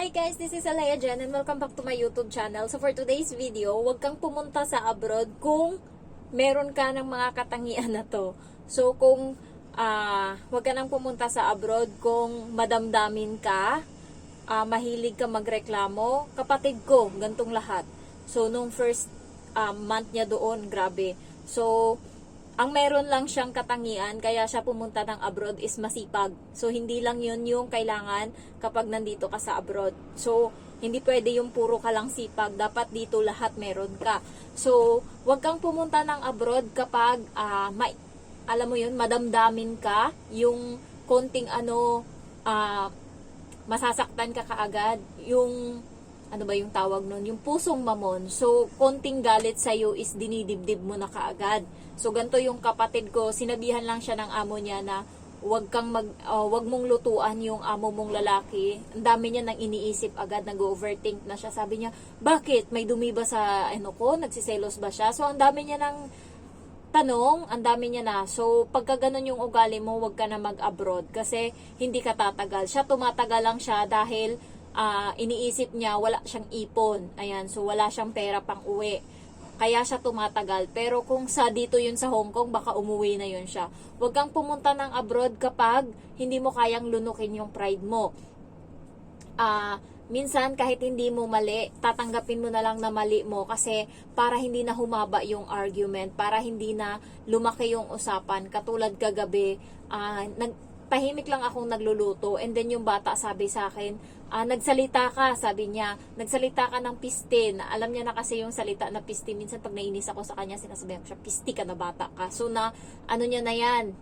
Hi guys, this is Alaya Jen and welcome back to my YouTube channel. So for today's video, huwag kang pumunta sa abroad kung meron ka ng mga katangian na to. So kung huwag ka nang pumunta sa abroad kung madamdamin ka, mahilig ka magreklamo, kapatid ko, gantong lahat. So nung first month niya doon, grabe. So ang meron lang siyang katangian kaya siya pumunta ng abroad is masipag. So hindi lang yun yung kailangan kapag nandito ka sa abroad. So hindi pwede yung puro ka lang sipag, dapat dito lahat meron ka. So wag kang pumunta ng abroad kapag alam mo yun, madamdamin ka, yung konting masasaktan ka kaagad, yung ano ba yung tawag nun? Yung pusong mamon. So, konting galit sa'yo is dinidibdib mo na kaagad. So, ganito yung kapatid ko, sinabihan lang siya ng amo niya na wag mong lutuan yung amo mong lalaki. Ang dami niya nang iniisip agad, nag-overthink na siya. Sabi niya, bakit? May dumi ba sa ko? Nagsiselos ba siya? So, ang dami niya nang tanong, ang dami niya na. So, pagka ganun yung ugali mo, wag ka na mag-abroad kasi hindi ka tatagal. Siya tumatagal lang siya dahil iniisip niya wala siyang ipon. Ayan, so wala siyang pera pang uwi. Kaya siya tumatagal. Pero kung sa dito yun sa Hong Kong, baka umuwi na yun siya. Huwag kang pumunta ng abroad kapag hindi mo kayang lunukin yung pride mo. Minsan kahit hindi mo mali, tatanggapin mo na lang na mali mo kasi para hindi na humaba yung argument, para hindi na lumaki yung usapan. Katulad kagabi, tahimik lang akong nagluluto and then yung bata sabi sa akin, nagsalita ka, sabi niya, nagsalita ka ng piste. Alam niya na kasi yung salita na piste. Minsan pag nainis ako sa kanya, sinasabihan ko siya, piste ka na bata ka. So ano niya na yan,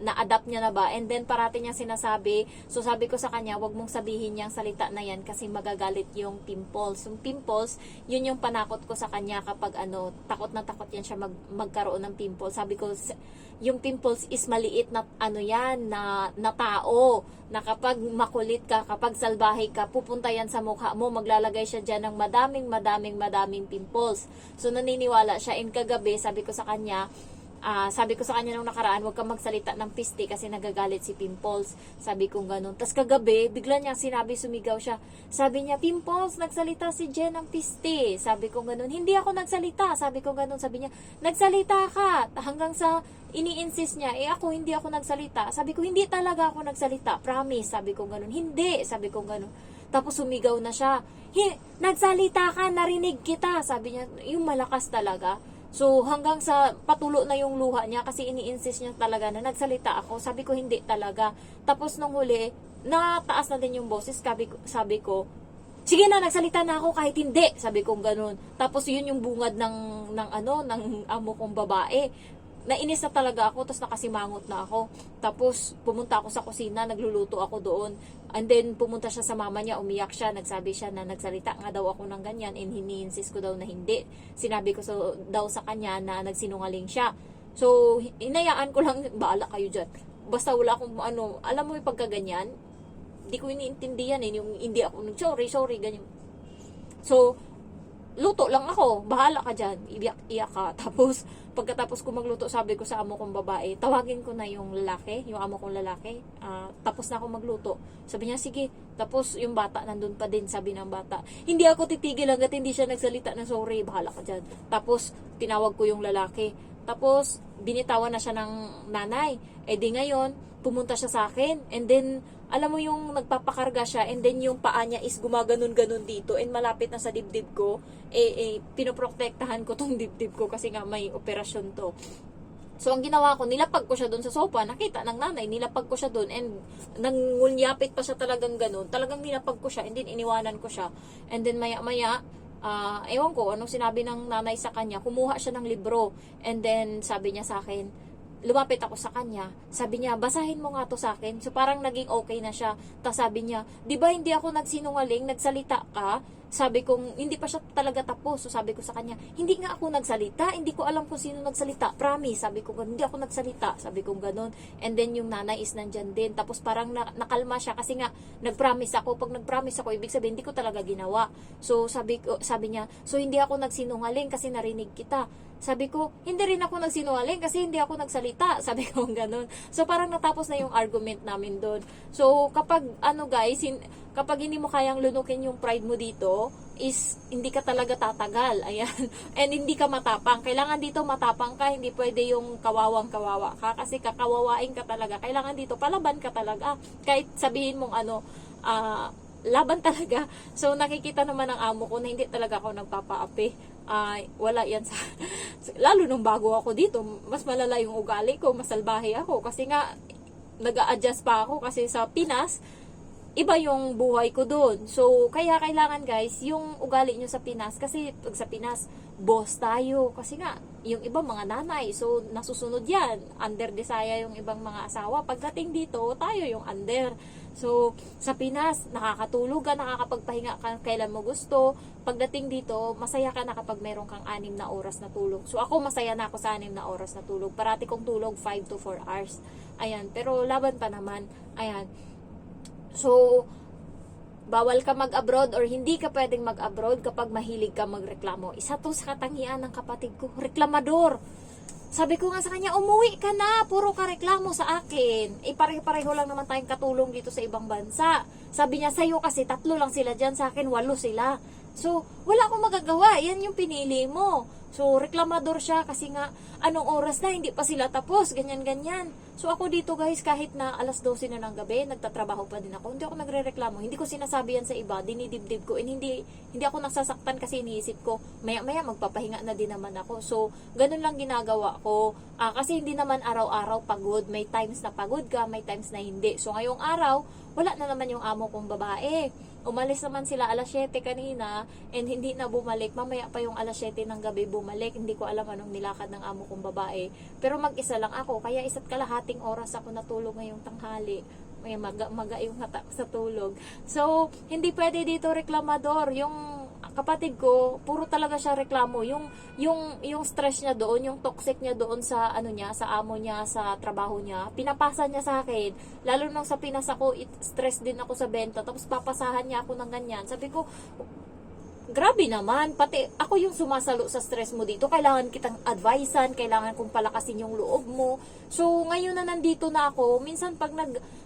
na-adapt niya na ba? And then parati niya sinasabi, so sabi ko sa kanya, wag mong sabihin yung salita na yan kasi magagalit yung pimples. Yung pimples, yun yung panakot ko sa kanya kapag takot na takot yan siya magkaroon ng pimples. Sabi ko, yung pimples is maliit na na tao, na kapag makulit ka, kapag salbahe ka, pupunta yan sa mukha mo, maglalagay siya dyan ng madaming pimples. So naniniwala siya. And kagabi, sabi ko sa kanya nung nakaraan, huwag kang magsalita ng piste kasi nagagalit si Pimples. Sabi ko ganun. Tapos kagabi, bigla niya sumigaw siya. Sabi niya, Pimples, nagsalita si Jen ng piste. Sabi ko ganun. Hindi ako nagsalita. Sabi ko ganun. Sabi niya, nagsalita ka. Hanggang sa ini-insist niya, ako hindi ako nagsalita. Sabi ko, hindi talaga ako nagsalita. Promise. Sabi ko ganun. Hindi. Sabi ko ganun. Tapos sumigaw na siya. Nagsalita ka, narinig kita. Sabi niya, yung malakas talaga. So, hanggang sa patulo na yung luha niya kasi ini-insist niya talaga na nagsalita ako. Sabi ko, hindi talaga. Tapos nung huli, nataas na din yung boses. Sabi ko, sige na, nagsalita na ako kahit hindi. Sabi ko ganun. Tapos yun yung bungad ng amo kong babae. Nainis na talaga ako, tapos nakasimangot na ako. Tapos pumunta ako sa kusina, nagluluto ako doon. And then pumunta siya sa mama niya, umiyak siya, nagsabi siya na nagsalita nga daw ako ng ganyan and hini-insist ko daw na hindi. Sinabi ko daw sa kanya na nagsinungaling siya. So, inayaan ko lang, baala kayo dyan. Basta wala akong alam mo yung pagkaganyan, hindi ko iniintindihan yung hindi ako, sorry, ganyan. So, luto lang ako, bahala ka dyan, iyak ka. Tapos, pagkatapos ko magluto, sabi ko sa amo kong babae, tawagin ko na yung lalaki, yung amo kong lalaki, tapos na ako magluto. Sabi niya, sige. Tapos, yung bata, nandun pa din, sabi ng bata, hindi ako titigil hanggat hindi siya nagsalita na sorry, bahala ka dyan. Tapos, tinawag ko yung lalaki. Tapos, binitawan na siya ng nanay. E di ngayon, pumunta siya sa akin, and then, alam mo yung nagpapakarga siya and then yung paa niya is gumaganon-ganon dito and malapit na sa dibdib ko, pinoprotektahan ko tong dibdib ko kasi nga may operasyon to. So, ang ginawa ko, nilapag ko siya doon sa sofa, nakita ng nanay, nilapag ko siya doon and nangunyapit pa siya talagang ganon. Talagang nilapag ko siya and then iniwanan ko siya. And then maya-maya, ewan ko, anong sinabi ng nanay sa kanya, kumuha siya ng libro and then sabi niya sa akin, lumapit ako sa kanya, sabi niya, basahin mo nga to sa akin. So parang naging okay na siya. Tapos sabi niya, di ba hindi ako nagsinungaling, nagsalita ka? Sabi kong, hindi pa siya talaga tapos. So sabi ko sa kanya, hindi nga ako nagsalita, hindi ko alam kung sino nagsalita. Promise, sabi ko, hindi ako nagsalita. Sabi kong ganun. And then yung nanay is nandyan din. Tapos parang nakalma siya kasi nga, nag-promise ako. Pag nag-promise ako, ibig sabihin, hindi ko talaga ginawa. So sabi niya, so hindi ako nagsinungaling kasi narinig kita. Sabi ko, hindi rin ako nagsinungaling kasi hindi ako nagsalita. Sabi ko ganun. So parang natapos na yung argument namin doon. So kapag guys, kapag hindi mo kayang lunukin yung pride mo dito, is hindi ka talaga tatagal. Ayan. And hindi ka matapang. Kailangan dito matapang ka, hindi pwede yung kawawang-kawawa ka kasi kakawawain ka talaga. Kailangan dito palaban ka talaga. Kahit sabihin mong laban talaga. So nakikita naman ng amo ko na hindi talaga ako nagpapaapi. Wala yan sa lalo nung bago ako dito, mas malala yung ugali ko, mas salbahe ako kasi nga nag-a-adjust pa ako kasi sa Pinas iba yung buhay ko doon. So kaya kailangan guys yung ugali nyo sa Pinas kasi pag sa Pinas boss tayo kasi nga yung ibang mga nanay, so nasusunod yan, under desaya yung ibang mga asawa. Pagdating dito tayo yung under. So, sa Pinas, nakakatulog ka, nakakapagpahinga ka kailan mo gusto. Pagdating dito, masaya ka na kapag meron kang 6 na oras na tulog. So, ako masaya na ako sa 6 na oras na tulog. Parati kong tulog 5 to 4 hours. Ayan, pero laban pa naman. Ayan. So, bawal ka mag-abroad or hindi ka pwedeng mag-abroad kapag mahilig ka magreklamo. Isa to sa katangian ng kapatid ko, reklamador. Sabi ko nga sa kanya, umuwi ka na, puro ka reklamo sa akin. Pareho-pareho lang naman tayong katulong dito sa ibang bansa. Sabi niya, sa'yo kasi 3 lang sila dyan, sa akin 8 sila. So, wala akong magagawa, yan yung pinili mo. So, reklamador siya kasi nga, anong oras na, hindi pa sila tapos, ganyan-ganyan. So, ako dito guys, kahit na alas 12 na ng gabi, nagtatrabaho pa din ako. Hindi ako nagre-reklamo. Hindi ko sinasabi yan sa iba, dinidibdib ko. And hindi ako nasasaktan kasi iniisip ko, maya-maya magpapahinga na din naman ako. So, ganun lang ginagawa ko. Kasi hindi naman araw-araw pagod. May times na pagod ka, may times na hindi. So, ngayong araw, wala na naman yung amo kong babae. Umalis naman sila alas 7 kanina and hindi na bumalik. Mamaya pa yung alas 7 ng gabi bumalik. Hindi ko alam anong nilakad ng amo kong babae. Pero mag-isa lang ako. Kaya 1.5 oras ako natulog ngayong tanghali. May maga yung mata sa tulog. So, hindi pwede dito reklamador. Yung kapatid ko, puro talaga siya reklamo. Yung stress niya doon, yung toxic niya doon sa sa amo niya, sa trabaho niya, pinapasa niya sa akin. Lalo nung sa Pinas ako, stress din ako sa benta, tapos papasahan niya ako ng ganyan. Sabi ko, grabe naman, pati ako yung sumasalo sa stress mo dito. Kailangan kitang advisean, kailangan kong palakasin yung loob mo. So, ngayon na nandito na ako, minsan pag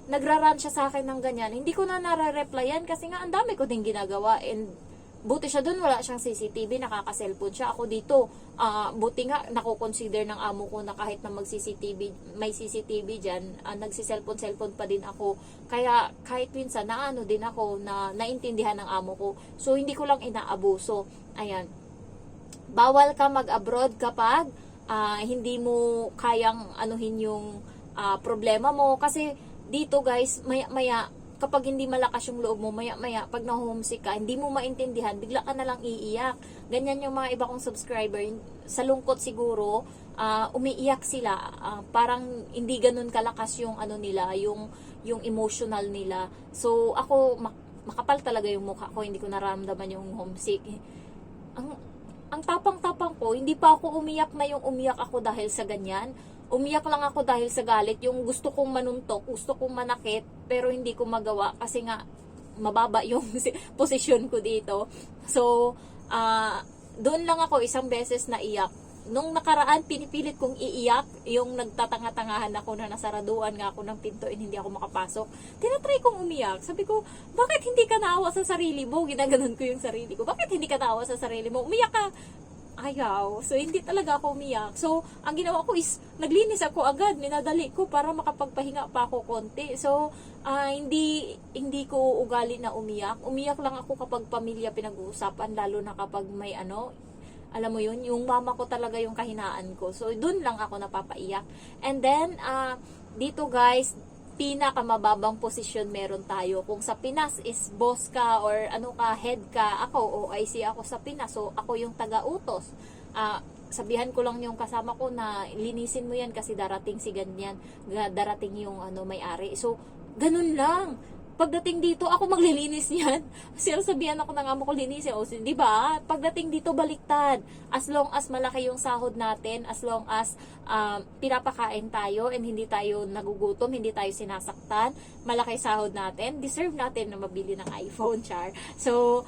nagra-run siya sa akin ng ganyan, hindi ko na nare-replyan kasi nga ang dami ko din ginagawa. And buti siya doon, wala siyang CCTV, nakaka-cellphone siya. Ako dito, buti nga, nako-consider ng amo ko na kahit na may CCTV dyan, nagsi-cellphone pa din ako. Kaya, kahit minsan, din ako, na naintindihan ng amo ko. So, hindi ko lang inaabuso. Ayan. Bawal ka mag-abroad kapag hindi mo kayang anuhin yung problema mo. Kasi, dito guys, maya-maya, kapag hindi malakas yung loob mo, maya-maya, pag na-homesick ka, hindi mo maintindihan, bigla ka na lang iiyak. Ganyan yung mga iba kong subscriber, sa lungkot siguro, umiiyak sila. Parang hindi ganun kalakas yung nila, yung emotional nila. So, ako, makapal talaga yung mukha ko, hindi ko naramdaman yung homesick. Ang tapang-tapang ko, hindi pa ako umiyak na yung umiyak ako dahil sa ganyan. Umiyak lang ako dahil sa galit, yung gusto kong manuntok, gusto kong manakit, pero hindi ko magawa kasi nga mababa yung posisyon ko dito. So, doon lang ako isang beses na iyak. Nung nakaraan, pinipilit kong iiyak, yung nagtatanga-tangahan ako na nasaraduan nga ako ng pinto and hindi ako makapasok. Tinatry kong umiyak. Sabi ko, bakit hindi ka naawa sa sarili mo? Ginaganon ko yung sarili ko. Bakit hindi ka naawa sa sarili mo? Umiyak ka! Ayaw. So, hindi talaga ako umiyak. So, ang ginawa ko is, naglinis ako agad, minadali ko para makapagpahinga pa ako konti. So, hindi ko ugali na umiyak. Umiyak lang ako kapag pamilya pinag-uusapan, lalo na kapag may alam mo yun, yung mama ko talaga yung kahinaan ko. So, dun lang ako napapaiyak. And then, dito guys, pinakamababang posisyon meron tayo. Kung sa Pinas is boss ka or head ka, ako OIC ako sa Pinas. So, ako yung taga-utos. Sabihan ko lang yung kasama ko na linisin mo yan kasi darating si ganyan. Darating yung may-ari. So, ganun lang. Pagdating dito, ako maglilinis niyan. Kasi sabihan ako ng amo ko linisin. O, di ba? Pagdating dito, baliktad. As long as malaki yung sahod natin, as long as pinapakain tayo and hindi tayo nagugutom, hindi tayo sinasaktan, malaki sahod natin, deserve natin na mabili ng iPhone, char. So,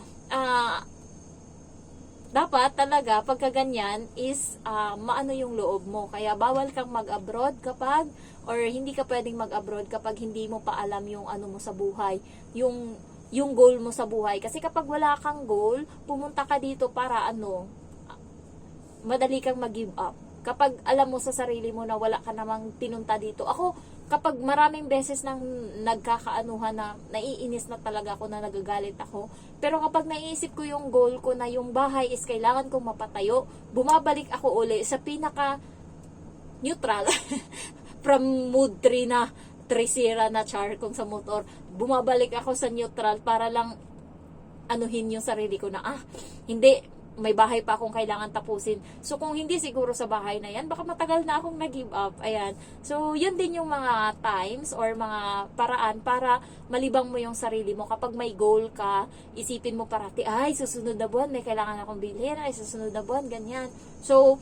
dapat talaga pagka ganyan is maano yung loob mo. Kaya bawal kang mag-abroad or hindi ka pwedeng mag-abroad kapag hindi mo pa alam yung mo sa buhay. Yung yung goal mo sa buhay. Kasi kapag wala kang goal, pumunta ka dito para madali kang mag-give up. Kapag alam mo sa sarili mo na wala ka namang tinunta dito. Ako, kapag maraming beses nang nagkakaanuhan na naiinis na talaga ako, na nagagalit ako. Pero kapag naiisip ko yung goal ko na yung bahay is kailangan kong mapatayo, bumabalik ako uli sa pinaka neutral. From mood 3 na 3 na char kung sa motor. Bumabalik ako sa neutral para lang anuhin yung sarili ko na hindi, may bahay pa akong kailangan tapusin. So, kung hindi siguro sa bahay na yan, baka matagal na akong nag-give up. Ayan. So, yun din yung mga times or mga paraan para malibang mo yung sarili mo. Kapag may goal ka, isipin mo parati, susunod na buwan, may kailangan akong bilhin. Susunod na buwan, ganyan. So,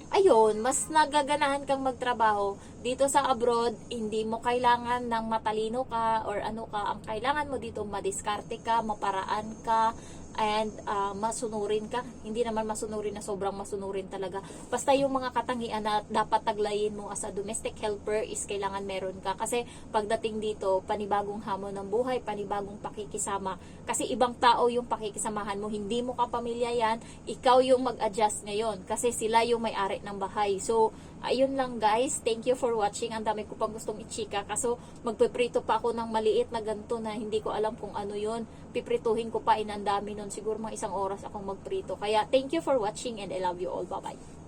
ayun, mas nagaganahan kang magtrabaho. Dito sa abroad, hindi mo kailangan ng matalino ka or ano ka. Ang kailangan mo dito, madiskarte ka, maparaan ka, and masunurin ka. Hindi naman masunurin na sobrang masunurin talaga. Basta yung mga katangian na dapat taglayin mo as a domestic helper is kailangan meron ka. Kasi pagdating dito, panibagong hamon ng buhay, panibagong pakikisama. Kasi ibang tao yung pakikisamahan mo. Hindi mo kapamilya yan. Ikaw yung mag-adjust ngayon. Kasi sila yung may-ari ng bahay. So, ayun lang guys. Thank you for watching. Ang dami ko pang gustong i-chika. Kaso magpiprito pa ako ng maliit na ganito na hindi ko alam kung ano yun. Piprituhin ko pa, inandami nun. Siguro mga 1 oras akong magprito. Kaya thank you for watching and I love you all. Bye-bye.